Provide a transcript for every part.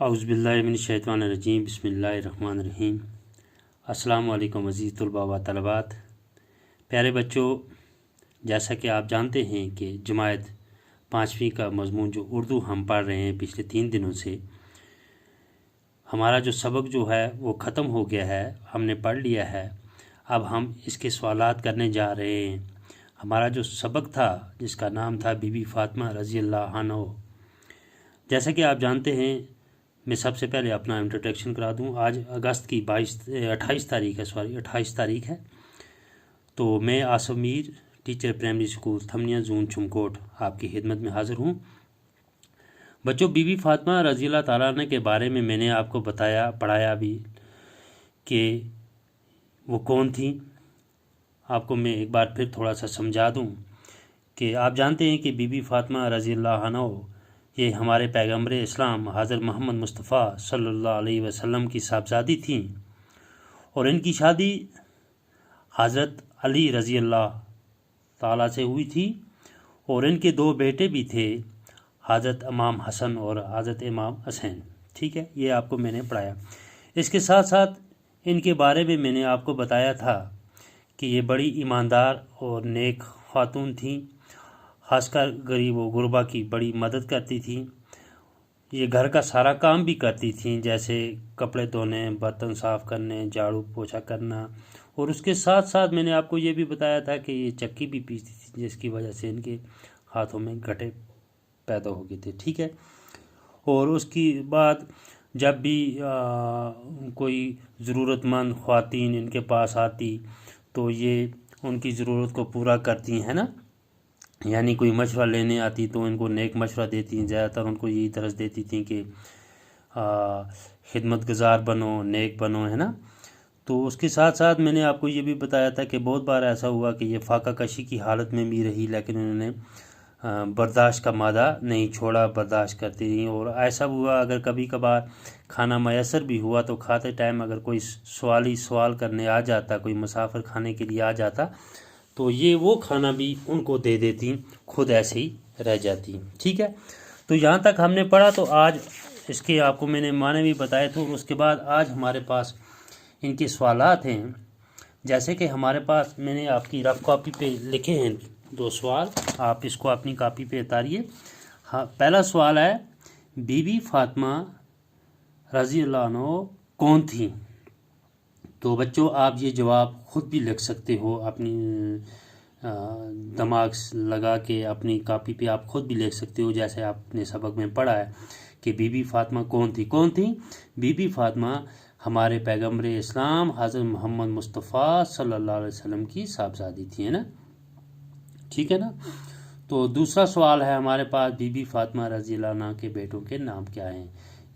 औज़ुबिल्लाहिमिनश्शैतानिर्रजीम बिस्मिल्लाहिर्रहमानिर्रहीम। अस्सलाम वालेकुम अज़ीज़ तलबा व तलबात। प्यारे बच्चों, जैसा कि आप जानते हैं कि जमायत 5वीं का मज़मून जो उर्दू हम पढ़ रहे हैं पिछले 3 दिनों से, हमारा जो सबक जो है वो ख़त्म हो गया है, हमने पढ़ लिया है। अब हम इसके सवालात करने जा रहे हैं। हमारा जो सबक था जिसका नाम था बीबी फ़ातिमा रज़ी अल्लाह अन्हा। जैसा कि आप जानते हैं, मैं सबसे पहले अपना इंट्रोडक्शन करा दूं। आज अगस्त की 28 तारीख है। तो मैं Asif Mir, teacher primary school Thamnia zone Chumkot, आपकी खिदमत में हाज़िर हूं। बच्चों, बीबी फ़ातिमा रज़ी अल्लाह ताला अन्हा के बारे में मैंने आपको पढ़ाया भी कि वो कौन थी। आपको मैं एक बार फिर थोड़ा सा समझा दूं कि आप जानते हैं कि बीबी फ़ातिमा रज़ी अल्लाह अन्हा ये हमारे पैगम्बर इस्लाम हज़रत मोहम्मद मुस्तफ़ा सल्लल्लाहु अलैहि वसल्लम की साहबजादी थीं और इनकी शादी हज़रत अली रज़ी अल्लाह ताला से हुई थी और इनके 2 बेटे भी थे, हज़रत इमाम हसन और हज़रत इमाम हुसैन। ठीक है, ये आपको मैंने पढ़ाया। इसके साथ साथ इनके बारे में मैंने आपको बताया था कि ये बड़ी ईमानदार और नेक खातून थीं, खासकर गरीब व गुरबा की बड़ी मदद करती थी। ये घर का सारा काम भी करती थी, जैसे कपड़े धोने, बर्तन साफ़ करने, झाड़ू पोछा करना। और उसके साथ साथ मैंने आपको ये भी बताया था कि ये चक्की भी पीसती थी, जिसकी वजह से इनके हाथों में गठे पैदा हो गए थे। ठीक है, और उसके बाद जब भी कोई ज़रूरतमंद ख़वातीन इनके पास आती तो ये उनकी ज़रूरत को पूरा करती हैं ना। यानी कोई मशवरा लेने आती तो इनको नेक मशवरा देती हैं। ज़्यादातर उनको यही तरस देती थी कि खिदमतगज़ार बनो, नेक बनो, है ना। तो उसके साथ साथ मैंने आपको ये भी बताया था कि बहुत बार ऐसा हुआ कि ये फाका कशी की हालत में भी रही, लेकिन उन्होंने बर्दाश्त का मादा नहीं छोड़ा, बर्दाश्त करती रही। और ऐसा हुआ अगर कभी कभार खाना मैसर भी हुआ तो खाते टाइम अगर कोई सवाल करने आ जाता, कोई मुसाफिर खाने के लिए आ जाता, तो ये वो खाना भी उनको दे देती, खुद ऐसे ही रह जाती। ठीक है, तो यहाँ तक हमने पढ़ा। तो आज इसके आपको मैंने माने भी बताए थे। और उसके बाद आज हमारे पास इनके सवालात हैं। जैसे कि हमारे पास मैंने आपकी रफ कॉपी पे लिखे हैं 2 सवाल, आप इसको अपनी कॉपी पे उतारिए। हाँ, पहला सवाल है, बीबी फ़ातिमा रज़ी अल्लाह अन्हा कौन थी? तो बच्चों, आप ये जवाब ख़ुद भी लिख सकते हो, अपनी दिमाग लगा के अपनी कॉपी पे आप ख़ुद भी लिख सकते हो, जैसे आपने सबक में पढ़ा है कि बीबी फ़ातिमा कौन थी। बीबी फ़ातिमा हमारे पैगम्बर इस्लाम हज़रत मोहम्मद मुस्तफ़ा सल्लल्लाहु अलैहि वसल्लम की साहबजादी थी, है ना। ठीक है ना। तो दूसरा सवाल है हमारे पास, बीबी फ़ातिमा रज़ी अल्लाह अन्हा के बेटों के नाम क्या हैं?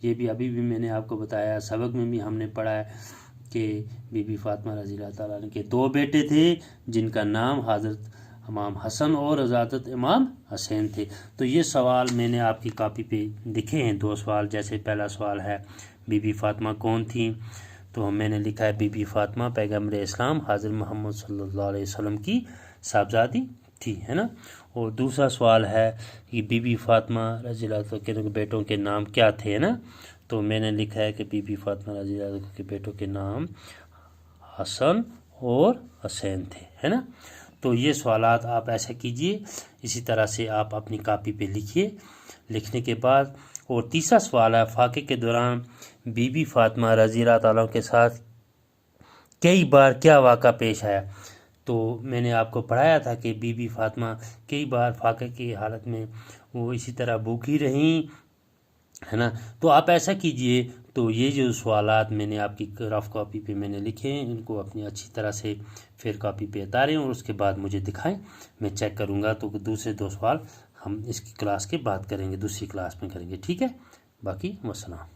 ये भी अभी भी मैंने आपको बताया, सबक में भी हमने पढ़ा है कि बीबी फ़ातिमा रज़ी अल्लाह ताला अन्हा के 2 बेटे थे, जिनका नाम हज़रत इमाम हसन और हज़रत इमाम हुसैन थे। तो ये सवाल मैंने आपकी कॉपी पे लिखे हैं, 2 सवाल। जैसे पहला सवाल है, बीबी फ़ातिमा कौन थी? तो मैंने लिखा है बीबी फ़ातिमा पैगम्बर इस्लाम हज़रत मोहम्मद सल्लल्लाहु अलैहि वसल्लम की साहबजादी थी, है ना। और दूसरा सवाल है कि बीबी फ़ातिमा रज़ी अल्लाह के बेटों के नाम क्या थे, है ना। तो मैंने लिखा है कि बीबी फ़ातिमा रज़ी अल्लाह के बेटों के नाम हसन और हुसैन थे, है ना। तो ये सवालात आप ऐसा कीजिए, इसी तरह से आप अपनी कॉपी पे लिखिए। लिखने के बाद, और तीसरा सवाल है, फाके के दौरान बीबी फ़ातिमा रज़ी अल्लाह ताला के साथ कई बार क्या वाक़ा पेश आया? तो मैंने आपको पढ़ाया था कि बीबी फ़ातिमा कई बार फाके की हालत में वो इसी तरह भूखी रहीं, है ना। तो आप ऐसा कीजिए। तो ये जो सवालात मैंने आपकी रफ कॉपी पे मैंने लिखे हैं, इनको अपनी अच्छी तरह से फिर कॉपी पे उतारें और उसके बाद मुझे दिखाएं, मैं चेक करूँगा। तो दूसरे 2 सवाल हम इसकी क्लास के बाद करेंगे, दूसरी क्लास में करेंगे। ठीक है, बाकी वस्सलाम।